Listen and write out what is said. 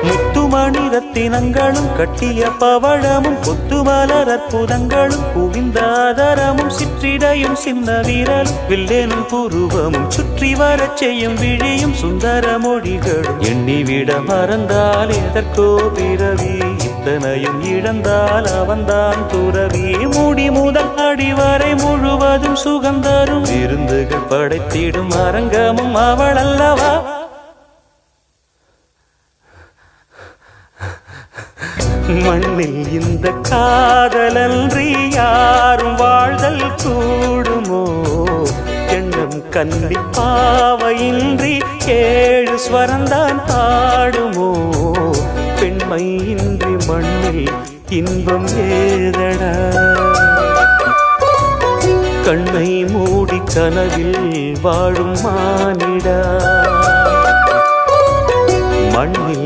முத்துமணி ரத்தினங்களும் கட்டிய பவழமும் கொத்துமலர் அற்புதங்களும் குவிந்தாதரமும் சிற்றிடையும் சின்ன வீரலும் வில்லேனும் புருவமும் சுற்றி வரச் செய்யும் விழியும் சுந்தர மொழிகளும் எண்ணிவிட மறந்தால் எதற்கோ பிறவி இத்தனையும் இழந்தால் அவன்தான் துறவி மூடி முதல் அடிவரை முழுவதும் சுகந்தரும் விருந்துகள் படைத்திடும் அரங்கமும் அவள் அல்லவா மண்ணில் இந்த காதலன்றி யாரும் வாழ்தல் கூடுமோ எண்ணம் கன்னி பாவையின்றி 7 ஸ்வரந்தான் பாடுமோ பெண்மை இன்றி மண்ணில் இன்பம் ஏதடா கண்ணை மூடி கனவில் வாழும் மானிடா மண்ணில்